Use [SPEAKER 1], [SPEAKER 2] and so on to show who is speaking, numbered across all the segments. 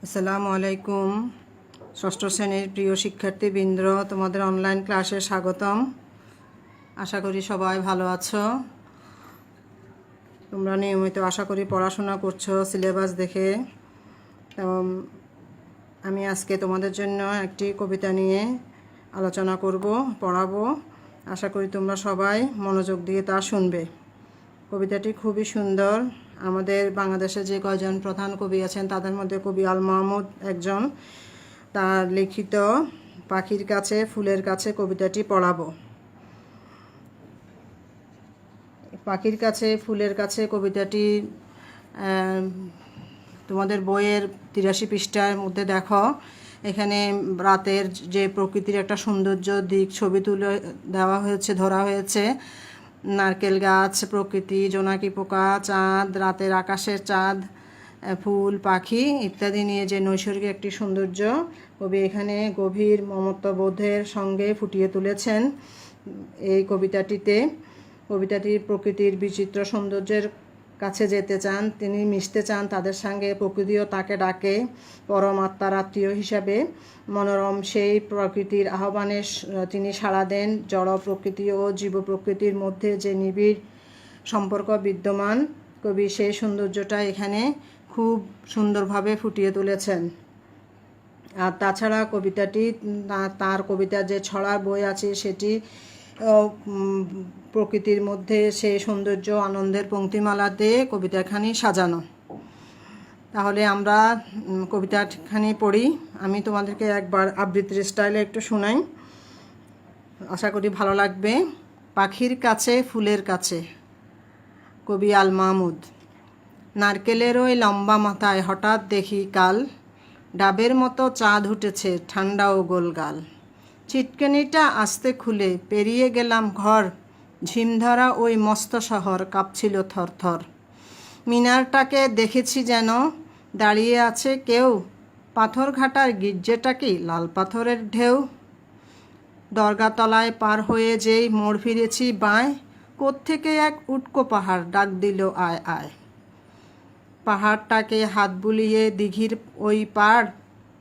[SPEAKER 1] আসসালামু আলাইকুম। ষষ্ঠ শ্রেণীর প্রিয় শিক্ষার্থীবৃন্দ, তোমাদের অনলাইন ক্লাসে স্বাগতম। আশা করি সবাই ভালো আছো। তোমরা নিয়মিত আশা করি পড়াশোনা করছো সিলেবাস দেখে। আমি আজকে তোমাদের জন্য একটি কবিতা নিয়ে আলোচনা করব, পড়াবো। আশা করি তোমরা সবাই মনোযোগ দিয়ে তা শুনবে। কবিতাটি খুবই সুন্দর। আমাদের বাংলাদেশে যে কয়জন প্রধান কবি আছেন তাদের মধ্যে কবি আল মাহমুদ একজন। তার লিখিত পাখির কাছে ফুলের কাছে কবিতাটি পড়াবো। পাখির কাছে ফুলের কাছে কবিতাটি তোমাদের বইয়ের 83 পৃষ্ঠার মধ্যে দেখো। এখানে রাতের যে প্রকৃতির একটা সৌন্দর্য দিক ছবি তুলে দেওয়া হয়েছে, ধরা হয়েছে। নারকেল গাছ, প্রকৃতি, জোনাকি পোকা, চাঁদ, রাতের আকাশের চাঁদ, ফুল, পাখি ইত্যাদি নিয়ে যে নৈসর্গিক একটি সৌন্দর্য কবি এখানে গভীর মমত্ববোধের সঙ্গে ফুটিয়ে তুলেছেন এই কবিতাটিতে। কবিতাটি প্রকৃতির বিচিত্র সৌন্দর্যের কাছে যেতে চান, তিনি মিশতে চান তাদের সঙ্গে। প্রকৃতিও তাকে ডাকে পরমাত্মার আত্মীয় হিসাবে। মনোরম সেই প্রকৃতির আহ্বানে তিনি সাড়া দেন। জড় প্রকৃতি ও জীব প্রকৃতির মধ্যে যে নিবিড় সম্পর্ক বিদ্যমান, কবি সেই সৌন্দর্যটা এখানে খুব সুন্দরভাবে ফুটিয়ে তুলেছেন। আর তাছাড়া কবিতাটি তার কবিতার যে ছড়ার বই আছে সেটি প্রকৃতির মধ্যে সেই সৌন্দর্য আনন্দের পংক্তিমালাতে কবিতাখানি সাজানো। তাহলে আমরা কবিতাখানি পড়ি। আমি তোমাদেরকে একবার আবৃত্তির স্টাইলে একটু শোনাই, আশা করি ভালো লাগবে। পাখির কাছে ফুলের কাছে, কবি আল মাহমুদ। নারকেলের ওই লম্বা মাথায় হঠাৎ দেখি কাল, ডাবের মতো চাঁদ উঠেছে ঠান্ডা ও গোলগাল। ছিটকেনিটা আস্তে খুলে পেরিয়ে গেলাম ঘর, ঝিমধরা ওই মস্ত শহর কাঁপছিল থরথর। মিনারটাকে দেখেছি যেন দাঁড়িয়ে আছে কেউ, পাথরঘাটার গির্জেটা কি লাল পাথরের ঢেউ। দরগাতলায় পার হয়ে যেই মোড় ফিরেছি বাঁয়, কোত্থেকে এক উটকো পাহাড় ডাক দিল আয় আয়। পাহাড়টাকে হাত বুলিয়ে দিঘির ওই পাড়,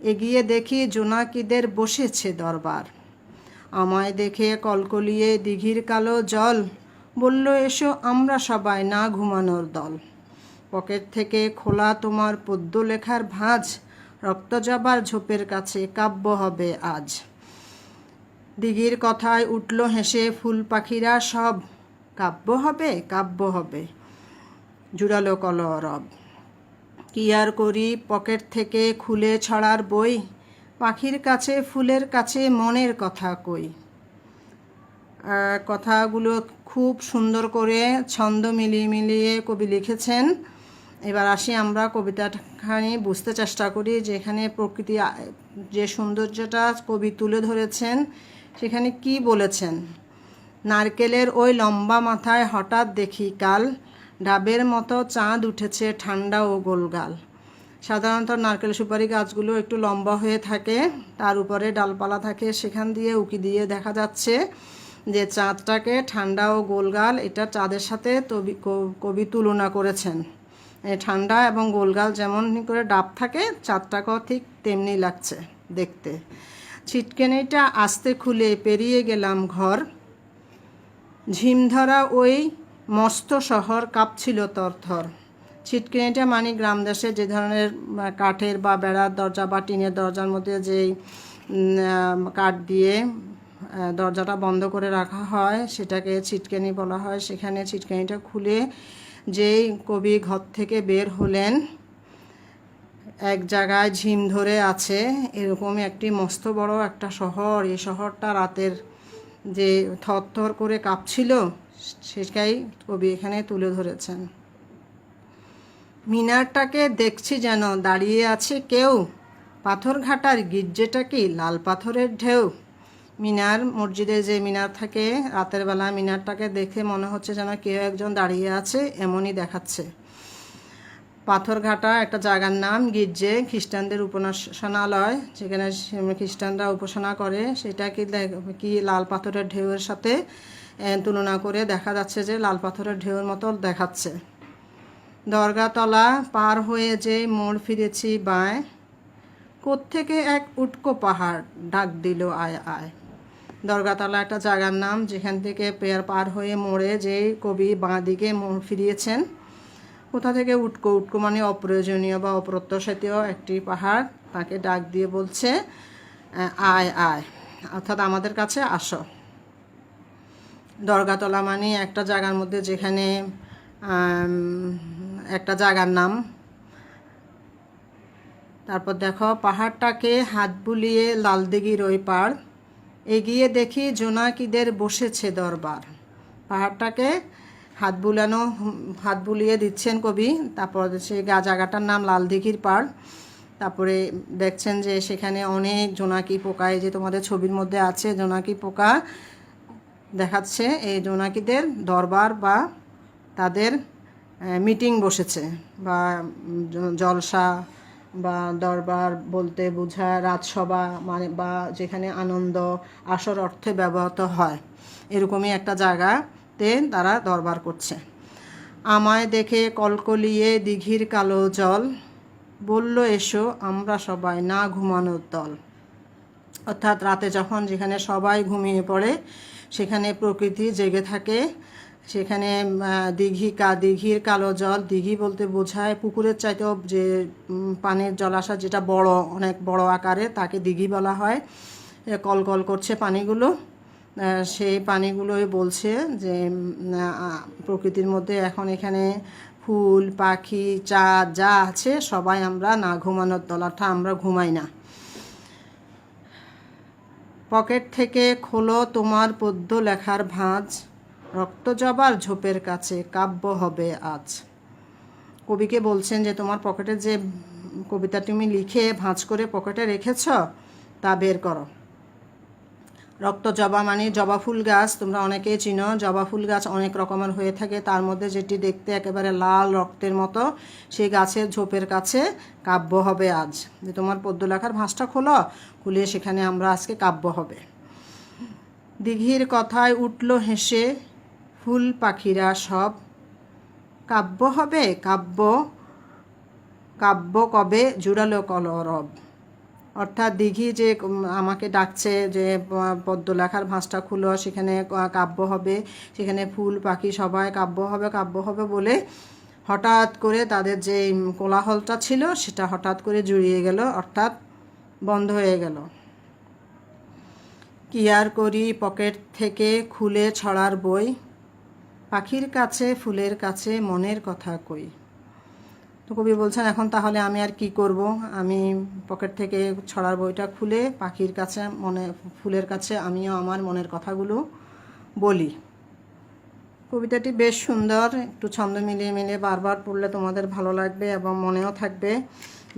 [SPEAKER 1] এগিয়ে দেখি জোনাকিদের বসেছে দরবার। আমায় দেখে কলকলিয়ে দিঘির কালো জল, বলল এসো আমরা সবাই না ঘুমানোর দল। পকেট থেকে খোলা তোমার পদ্য লেখার ভাঁজ, রক্তজবার ঝোপের কাছে কাব্য হবে আজ। দিঘির কথায় উঠল হেসে ফুল পাখিরা সব, কাব্য হবে কাব্য হবে, জুড়ালো কলরব। কি আর করি পকেট থেকে খুলে ছড়ার বই, পাখির কাছে ফুলের কাছে মনের কথা কই। কথাগুলো খুব সুন্দর করে ছন্দ মিলিয়ে মিলিয়ে কবি লিখেছেন। এবার আসি আমরা কবিতাখানি বুঝতে চেষ্টা করি যে এখানে প্রকৃতি যে সৌন্দর্যটা কবি তুলে ধরেছেন সেখানে কি বলেছেন। নারকেলের ওই লম্বা মাথায় হঠাৎ দেখি কাল, ডাবের মতো চাঁদ উঠেছে ঠান্ডা ও গোলগাল। সাধারণত নারকেল সুপারি গাছগুলো একটু লম্বা হয়ে থাকে, তার উপরে ডালপালা থাকে, সেখান দিয়ে উকি দিয়ে দেখা যাচ্ছে যে চাঁদটাকে ঠান্ডা ও গোলগাল, এটা চাঁদের সাথে কবি তুলনা করেছেন। ঠান্ডা এবং গোলগাল যেমন করে ডাব থাকে, চাঁদটাকেও ঠিক তেমনি লাগছে দেখতে। ছিটকেনিটা আস্তে খুলে পেরিয়ে গেলাম ঘর, ঝিমধরা ওই মস্ত শহর কাঁপছিল তরথর। ছিটকেনিটা মানে গ্রাম দেশে যে ধরনের কাঠের বা বেড়ার দরজা বা টিনের দরজার মধ্যে যেই কাঠ দিয়ে দরজাটা বন্ধ করে রাখা হয় সেটাকে ছিটকেনি বলা হয়। সেখানে ছিটকেনিটা খুলে যেই কবি ঘর থেকে বের হলেন, এক জায়গায় ঝিম ধরে আছে এরকম একটি মস্ত বড় একটা শহর। এই শহরটা রাতের যে থরথর করে কাঁপছিল সেটাই কবি এখানে তুলে ধরেছেন। মিনারটাকে দেখছি যেন দাঁড়িয়ে আছে কেউ, পাথরঘাটার গির্জেটা কি লাল পাথরের ঢেউ। মিনার, মসজিদে যে মিনার থাকে, রাতের বেলা মিনারটাকে দেখে মনে হচ্ছে যেন কেউ একজন দাঁড়িয়ে আছে, এমনই দেখাচ্ছে। পাথরঘাটা একটা জায়গার নাম, গির্জে খ্রিস্টানদের উপাসনালয়, যেখানে খ্রিস্টানরা উপাসনা করে, সেটা কি লাল পাথরের ঢেউয়ের সাথে তুলনা করে দেখা যাচ্ছে যে লাল পাথরের ঢেউয়ের মতো দেখাচ্ছে। দরগাতলা পার হয়ে যে মোড় ফিরেছি বাঁয়, কোত্থেকে এক উটকো পাহাড় ডাক দিল আয় আয়। দরগাতলা একটা জায়গার নাম, যেখান থেকে পার হয়ে মোড়ে যেই কবি বাঁ দিকে মোড় ফিরিয়েছেন। কোথা থেকে উটকো, উটকো মানে অপ্রয়োজনীয় বা অপ্রত্যাশিত একটি পাহাড়, তাকে ডাক দিয়ে বলছে আয় আয়, অর্থাৎ আমাদের কাছে আসো। দরগাতলা মানে একটা জায়গার মধ্যে, যেখানে একটা জায়গার নাম। তারপর দেখো, পাহাড়টাকে হাত বুলিয়ে লালদিঘির ওই পাড়, এগিয়ে দেখি জোনাকিদের বসেছে দরবার। পাহাড়টাকে হাত বুলিয়ে দিচ্ছেন কবি। তারপর সে জায়গাটার নাম লালদিঘির পাড়। তারপরে দেখছেন যে সেখানে অনেক জোনাকি পোকা, এই যে তোমাদের ছবির মধ্যে আছে জোনাকি পোকা দেখাচ্ছে। এই জোনাকিদের দরবার বা তাদের মিটিং বসেছে, বা জলসা বা দরবার বলতে বোঝায় রাজসভা, মানে বা যেখানে আনন্দ আসর অর্থে ব্যবহৃত হয়, এরকমই একটা জায়গাতে তারা দরবার করছে। আমায় দেখে কলকলিয়ে দিঘির কালো জল, বলল এসো আমরা সবাই না ঘুমানোর দল। অর্থাৎ রাতে যখন যেখানে সবাই ঘুমিয়ে পড়ে, সেখানে প্রকৃতি জেগে থাকে, সেখানে দিঘির কালো জল, দিঘি বলতে বোঝায় পুকুরের চাইতেও যে পানির জলাশয় যেটা বড়, অনেক বড় আকারে, তাকে দিঘি বলা হয়। কলকল করছে পানিগুলো, সেই পানিগুলোই বলছে যে প্রকৃতির মধ্যে এখন এখানে ফুল পাখি চাঁদ যা আছে সবাই আমরা না ঘুমানোর দল, অর্থাৎ আমরা ঘুমাই না। পকেট থেকে খোলো তোমার পদ্য লেখার ভাঁজ, রক্তজবার ঝোপের কাছে কাব্য হবে আজ। কবিকে বলছেন যে তোমার পকেটে যে কবিতা তুমি লিখে ভাঁজ করে পকেটে রেখেছ, তা বের করো। রক্তজবা মানে জবা ফুল গাছ, তোমরা অনেকেই চিনো। জবা ফুল গাছ অনেক রকমের হয়ে থাকে, তার মধ্যে যেটি দেখতে একেবারে লাল রক্তের মতো, সেই গাছের ঝোপের কাছে কাব্য হবে আজ। যে তোমার পদ্য লেখার ভাঁজটা খোলো, খুলে সেখানে আমরা আজকে কাব্য হবে। দিঘির কথায় উঠল হেসে ফুল পাখিরা সব, কাব্য হবে কাব্য, কাব্য কবে জুড়ালো কলরব। অর্থাৎ দিঘি যে আমাকে ডাকছে যে পদ্য লেখার ভাঁজটা খুলো, সেখানে কাব্য হবে, সেখানে ফুল পাখি সবাই কাব্য হবে বলে হঠাৎ করে তাদের যে কোলাহলটা ছিল সেটা হঠাৎ করে জুড়িয়ে গেল, অর্থাৎ বন্ধ হয়ে গেল। কি আর করি পকেট থেকে খুলে ছড়ার বই, পাখির কাছে ফুলের কাছে মনের কথা কই। তো কবি বলছেন এখন তাহলে আমি আর কি করব, আমি পকেট থেকে ছড়ার বইটা খুলে পাখির কাছে ফুলের কাছে আমিও আমার মনের কথাগুলো বলি। কবিতাটি বেশ সুন্দর, একটু ছন্দ মিলিয়ে বারবার পড়লে তোমাদের ভালো লাগবে এবং মনেও থাকবে।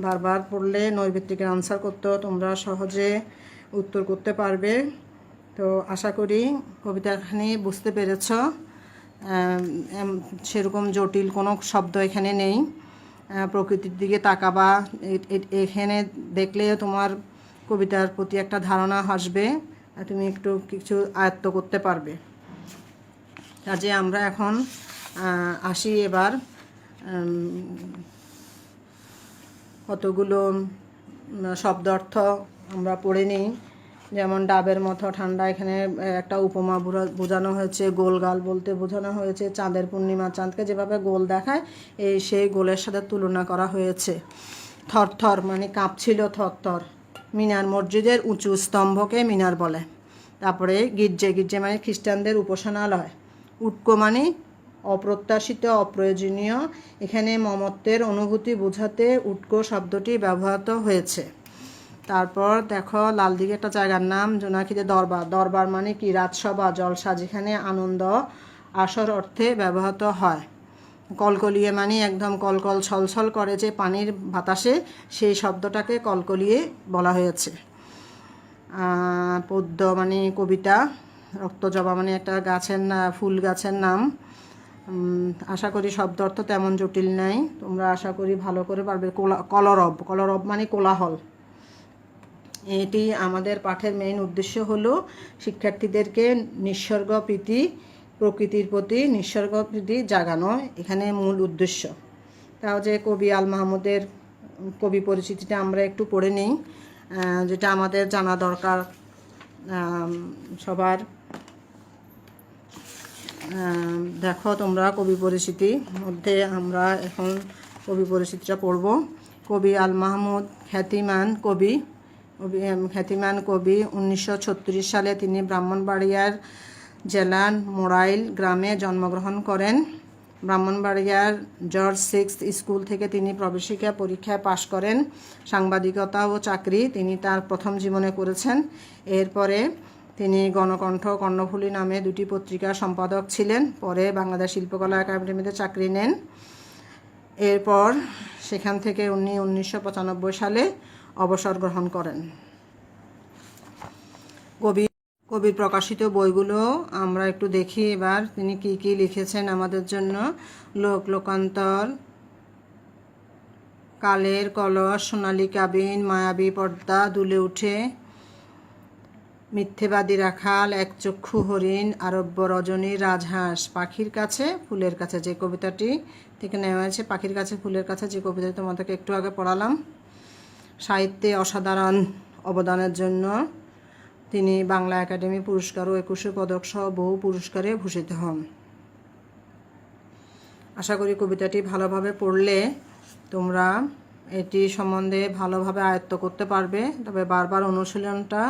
[SPEAKER 1] বারবার পড়লে নৈর্ব্যক্তিকের আনসার করতেও তোমরা সহজে উত্তর করতে পারবে। তো আশা করি কবিতাখানি বুঝতে পেরেছ। সেরকম জটিল কোনো শব্দ এখানে নেই। প্রকৃতির দিকে তাকাবা, এখানে দেখলে তোমার কবিতার প্রতি একটা ধারণা আসবে, তুমি একটু কিছু আয়ত্ত করতে পারবে। কাজে আমরা এখন আসি এবার কতগুলো শব্দ অর্থ আমরা পড়ে নিই। যেমন ডাবের মতো ঠান্ডা, এখানে একটা উপমা বোঝানো হয়েছে। গোলগাল বলতে বোঝানো হয়েছে চাঁদের পূর্ণিমা, চাঁদকে যেভাবে গোল দেখায় সেই গোলের সাথে তুলনা করা হয়েছে। থরথর মানে কাঁপছিল থরথর। মিনার মসজিদের উঁচু স্তম্ভকে মিনার বলে। তারপরে গির্জে মানে খ্রিস্টানদের উপাসনালয়। উটকো মানে অপ্রত্যাশিত অপ্রয়োজনীয়, এখানে মমত্বের অনুভূতি বোঝাতে উটকো শব্দটি ব্যবহৃত হয়েছে। তারপর দেখো লালদিঘি একটা জায়গার নাম, জোনাকিদের দরবার। দরবার মানে কি রাজসভা জলসা, যেখানে আনন্দ আসর অর্থে ব্যবহৃত হয়। কলকলিয়ে মানে একদম কলকল ছলছল করে যে পানির বাতাসে, সেই শব্দটাকে কলকলিয়ে বলা হয়েছে। পদ্য মানে কবিতা। রক্তজবা মানে একটা গাছের ফুল গাছের নাম। আশা করি শব্দ অর্থ তেমন জটিল নাই, তোমরা আশা করি ভালো করে পারবে। কলরব মানে কোলাহল। এটি আমাদের পাঠের মেইন উদ্দেশ্য হলো শিক্ষার্থীদেরকে নিসর্গ প্রীতি, প্রকৃতির প্রতি নিসর্গ প্রীতি জাগানো, এখানে মূল উদ্দেশ্য। তাও যে কবি আল মাহমুদের কবি পরিচিতিটা আমরা একটু পড়ে নিই, যেটা আমাদের জানা দরকার সবার। দেখো তোমরা কবি পরিচিতির মধ্যে আমরা এখন কবি পরিচিতিটা পড়ব। কবি আল মাহমুদ খ্যাতিমান কবি 1936 সালে তিনি ব্রাহ্মণবাড়িয়ার জেলার মোরাইল গ্রামে জন্মগ্রহণ করেন। ব্রাহ্মণবাড়িয়ার জর্জ 6 স্কুল থেকে তিনি প্রবেশিকা পরীক্ষায় পাশ করেন। সাংবাদিকতা ও চাকরি তিনি তার প্রথম জীবনে করেছেন। এরপরে তিনি গণকণ্ঠ, কর্ণফুলী নামে 2টি পত্রিকার সম্পাদক ছিলেন। পরে বাংলাদেশ শিল্পকলা একাডেমিতে চাকরি নেন। এরপর সেখান থেকে উনি 1995 সালে অবসর গ্রহণ করেন। কবির প্রকাশিত বইগুলো আমরা একটু দেখি এবার তিনি কি কি লিখেছেন আমাদের জন্য। লোকান্তর, কালের কলস, সোনালী কাবিন, মায়াবী পর্দা, দুলে উঠে, মিথ্যেবাদী রাখাল, একচক্ষু হরিণ, আরব্য রজনী, রাজহাঁস, পাখির কাছে ফুলের কাছে, যে কবিতাটি থেকে নেওয়া হয়েছে। পাখির কাছে ফুলের কাছে যে কবিতাটি তোমাদেরকে একটু আগে পড়ালাম। সাহিত্যে অসাধারণ অবদানের জন্য তিনি বাংলা একাডেমি পুরস্কার ও 21 পদক সহ বহু পুরস্কারে ভূষিত হন। আশা করি কবিতাটি ভালোভাবে পড়লে তোমরা এটি সম্বন্ধে ভালোভাবে আয়ত্ত করতে পারবে। তবে বারবার অনুশীলনটা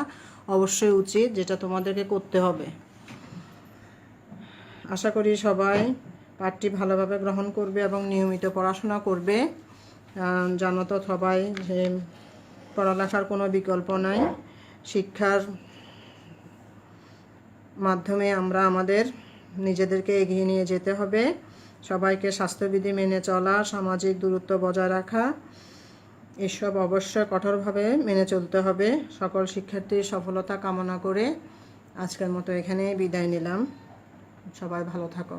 [SPEAKER 1] অবশ্যই উচিত, যেটা তোমাদেরকে করতে হবে। আশা করি সবাই পাঠটি ভালোভাবে গ্রহণ করবে এবং নিয়মিত পড়াশোনা করবে। জানো তো সবাই যে পড়ালেখার কোনো বিকল্প নাই। শিক্ষার মাধ্যমে আমরা আমাদের নিজেদেরকে এগিয়ে নিয়ে যেতে হবে। সবাইকে স্বাস্থ্যবিধি মেনে চলা, সামাজিক দূরত্ব বজায় রাখা, এসব অবশ্যই কঠোরভাবে মেনে চলতে হবে। সকল শিক্ষার্থীর সফলতা কামনা করে আজকের মতো এখানেই বিদায় নিলাম। সবাই ভালো থাকো।